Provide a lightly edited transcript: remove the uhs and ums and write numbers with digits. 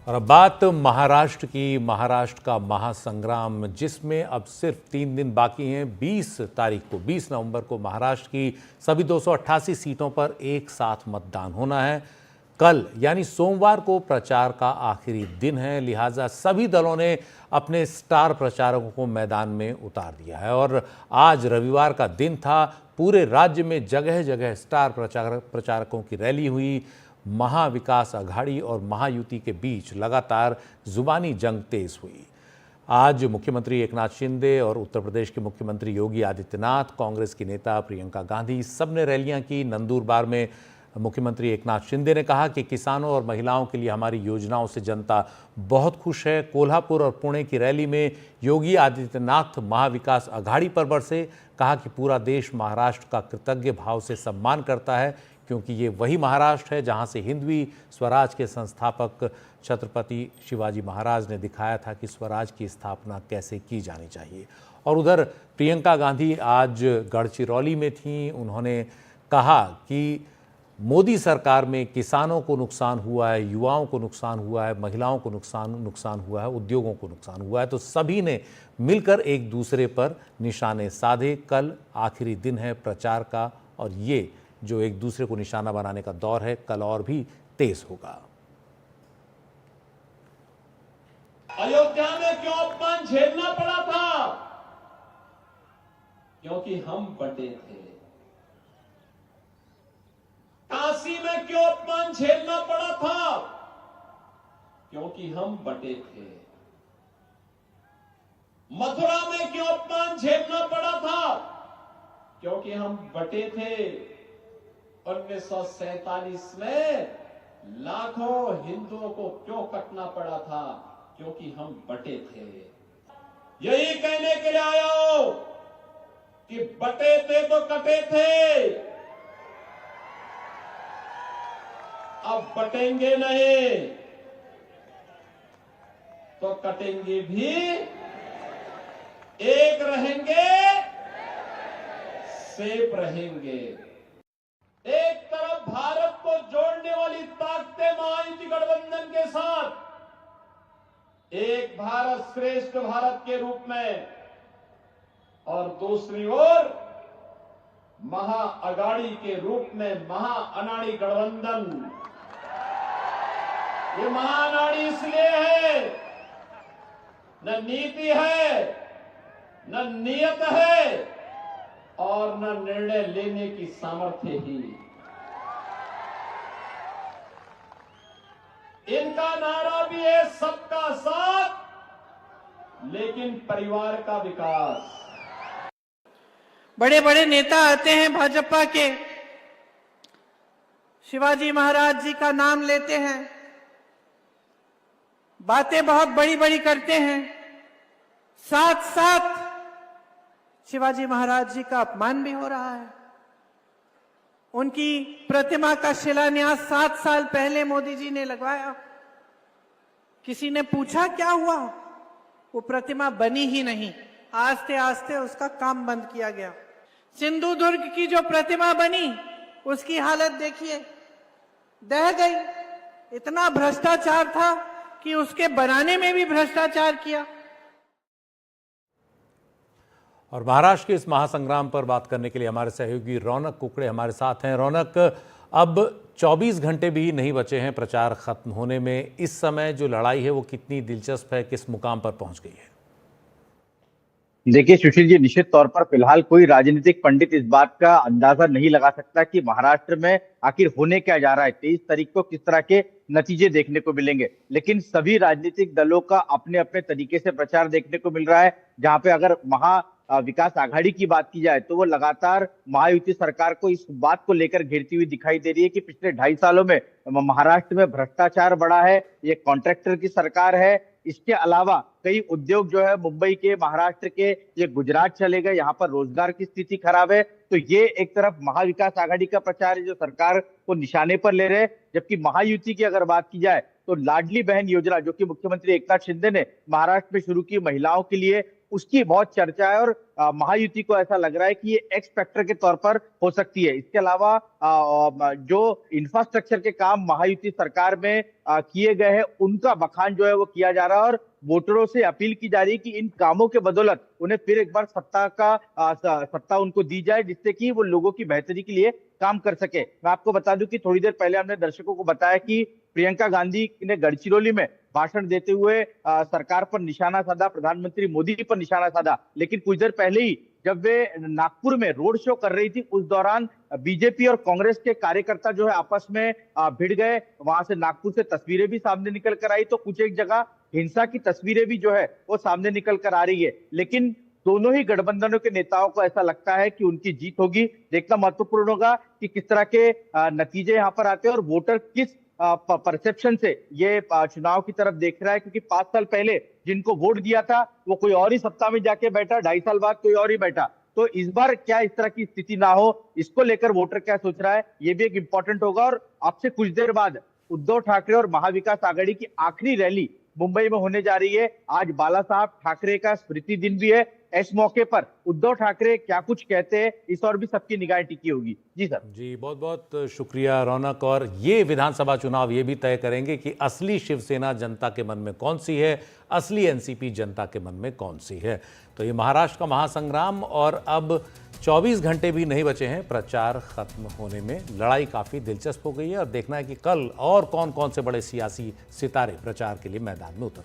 और अब बात महाराष्ट्र की। महाराष्ट्र का महासंग्राम, जिसमें अब सिर्फ 3 दिन बाकी हैं। 20 तारीख को, 20 नवंबर को महाराष्ट्र की सभी 288 सीटों पर एक साथ मतदान होना है। कल यानी सोमवार को प्रचार का आखिरी दिन है, लिहाजा सभी दलों ने अपने स्टार प्रचारकों को मैदान में उतार दिया है। और आज रविवार का दिन था। पूरे राज्य में जगह जगह स्टार प्रचारकों की रैली हुई। महाविकास अघाड़ी और महायुति के बीच लगातार जुबानी जंग तेज हुई। आज मुख्यमंत्री एकनाथ शिंदे और उत्तर प्रदेश के मुख्यमंत्री योगी आदित्यनाथ, कांग्रेस की नेता प्रियंका गांधी, सबने रैलियां की। नंदुरबार में मुख्यमंत्री एकनाथ शिंदे ने कहा कि किसानों और महिलाओं के लिए हमारी योजनाओं से जनता बहुत खुश है। कोल्हापुर और पुणे की रैली में योगी आदित्यनाथ महाविकास अघाड़ी पर बरसे। कहा कि पूरा देश महाराष्ट्र का कृतज्ञ भाव से सम्मान करता है, क्योंकि ये वही महाराष्ट्र है जहां से हिंदवी स्वराज के संस्थापक छत्रपति शिवाजी महाराज ने दिखाया था कि स्वराज की स्थापना कैसे की जानी चाहिए। और उधर प्रियंका गांधी आज गढ़चिरौली में थीं। उन्होंने कहा कि मोदी सरकार में किसानों को नुकसान हुआ है, युवाओं को नुकसान हुआ है, महिलाओं को नुकसान हुआ है, उद्योगों को नुकसान हुआ है, तो सभी ने मिलकर एक दूसरे पर निशाने साधे। कल आखिरी दिन है प्रचार का, और ये जो एक दूसरे को निशाना बनाने का दौर है, कल और भी तेज होगा। अयोध्या में क्यों अपमान झेलना पड़ा था? क्योंकि हम बटे थे। काशी में क्यों अपमान झेलना पड़ा था? क्योंकि हम बटे थे। मथुरा में क्यों अपमान झेलना पड़ा था? क्योंकि हम बटे थे। 1947 में लाखों हिंदुओं को क्यों कटना पड़ा था? क्योंकि हम बटे थे। यही कहने के लिए आया हूं कि बटे थे तो कटे थे, अब बटेंगे नहीं तो कटेंगे भी। एक रहेंगे, सेफ रहेंगे। एक तरफ भारत को जोड़ने वाली ताकतें महायुति गठबंधन के साथ, एक भारत श्रेष्ठ भारत के रूप में, और दूसरी ओर महाअघाड़ी के रूप में महाअनाड़ी गठबंधन। ये महाअनाड़ी इसलिए है, न नीति है, न नियत है, और न निर्णय लेने की सामर्थ्य ही। इनका नारा भी है सबका साथ, लेकिन परिवार का विकास। बड़े बड़े नेता आते हैं भाजपा के, शिवाजी महाराज जी का नाम लेते हैं, बातें बहुत बड़ी बड़ी करते हैं, साथ साथ शिवाजी महाराज जी का अपमान भी हो रहा है। उनकी प्रतिमा का शिलान्यास 7 साल पहले मोदी जी ने लगवाया। किसी ने पूछा क्या हुआ? वो प्रतिमा बनी ही नहीं। आस्ते आस्ते उसका काम बंद किया गया। सिंधुदुर्ग की जो प्रतिमा बनी, उसकी हालत देखिए, दह गई। इतना भ्रष्टाचार था कि उसके बनाने में भी भ्रष्टाचार किया। और महाराष्ट्र के इस महासंग्राम पर बात करने के लिए हमारे सहयोगी रौनक कुकड़े हमारे साथ हैं। रौनक, अब 24 घंटे भी नहीं बचे हैं प्रचार खत्म होने में। इस समय जो लड़ाई है वो कितनी दिलचस्प है, किस मुकाम पर पहुंच गई है? देखिए सुशील जी, निश्चित तौर पर फिलहाल कोई राजनीतिक पंडित इस बात का अंदाजा नहीं लगा सकता कि महाराष्ट्र में आखिर होने क्या जा रहा है, 23 तारीख को किस तरह के नतीजे देखने को मिलेंगे। लेकिन सभी राजनीतिक दलों का अपने अपने तरीके से प्रचार देखने को मिल रहा है। जहां पे अगर विकास आघाड़ी की बात की जाए तो वो लगातार महायुति सरकार को इस बात को लेकर घेरती हुई दिखाई दे रही है कि पिछले 2.5 सालों में महाराष्ट्र में भ्रष्टाचार बढ़ा है, ये कॉन्ट्रैक्टर की सरकार है। इसके अलावा कई उद्योग जो है मुंबई के, महाराष्ट्र के, ये गुजरात चले गए, यहाँ पर रोजगार की स्थिति खराब है। तो ये एक तरफ महाविकास आघाड़ी का प्रचार है जो सरकार को निशाने पर ले रहे हैं, जबकि महायुति की अगर बात की जाए तो लाडली बहन योजना जो कि मुख्यमंत्री एकनाथ शिंदे ने महाराष्ट्र में शुरू की महिलाओं के लिए, उसकी बहुत चर्चा है और महायुति को ऐसा लग रहा है कि ये एक्स फैक्टर के तौर पर हो सकती है। इसके अलावा जो इंफ्रास्ट्रक्चर के काम महायुति सरकार में किए गए हैं उनका बखान जो है वो किया जा रहा है और वोटरों से अपील की जा रही है कि इन कामों के बदौलत उन्हें फिर एक बार सत्ता उनको दी जाए, जिससे कि वो लोगों की बेहतरी के लिए काम कर सके। मैं आपको बता दूं कि थोड़ी देर पहले हमने दर्शकों को बताया कि प्रियंका गांधी ने गढ़चिरौली में भाषण देते हुए सरकार पर निशाना साधा, प्रधानमंत्री मोदी पर निशाना साधा, लेकिन कुछ देर पहले ही जब वे नागपुर में रोड शो कर रही थी उस दौरान बीजेपी और कांग्रेस के कार्यकर्ता जो है आपस में भिड़ गए। वहां से नागपुर से तस्वीरें भी सामने निकल कर आई, तो कुछ एक जगह हिंसा की तस्वीरें भी जो है वो सामने निकल कर आ रही है। लेकिन दोनों ही गठबंधनों के नेताओं को ऐसा लगता है कि उनकी जीत होगी। देखना महत्वपूर्ण होगा कि किस तरह के नतीजे यहाँ पर आते हैं और वोटर किस परसेप्शन से ये चुनाव की तरफ देख रहा है, क्योंकि 5 साल पहले जिनको वोट दिया था वो कोई और ही सत्ता में जाके बैठा, 2.5 साल बाद कोई और ही बैठा। तो इस बार क्या इस तरह की स्थिति ना हो, इसको लेकर वोटर क्या सोच रहा है ये भी एक इंपॉर्टेंट होगा। और अब से कुछ देर बाद उद्धव ठाकरे और महाविकास आघाड़ी की आखिरी रैली मुंबई में होने जा रही है। आज बाला साहब ठाकरे का स्मृति दिन भी है। इस मौके पर उद्धव ठाकरे क्या कुछ कहते हैं इस और भी सबकी निगाह टिकी होगी। जी सर। जी बहुत बहुत शुक्रिया रौनक। और ये विधानसभा चुनाव ये भी तय करेंगे कि असली शिवसेना जनता के मन में कौन सी है, असली एनसीपी जनता के मन में कौन सी है। तो ये महाराष्ट्र का महासंग्राम, और अब 24 घंटे भी नहीं बचे हैं प्रचार खत्म होने में। लड़ाई काफ़ी दिलचस्प हो गई है और देखना है कि कल और कौन कौन से बड़े सियासी सितारे प्रचार के लिए मैदान में उतर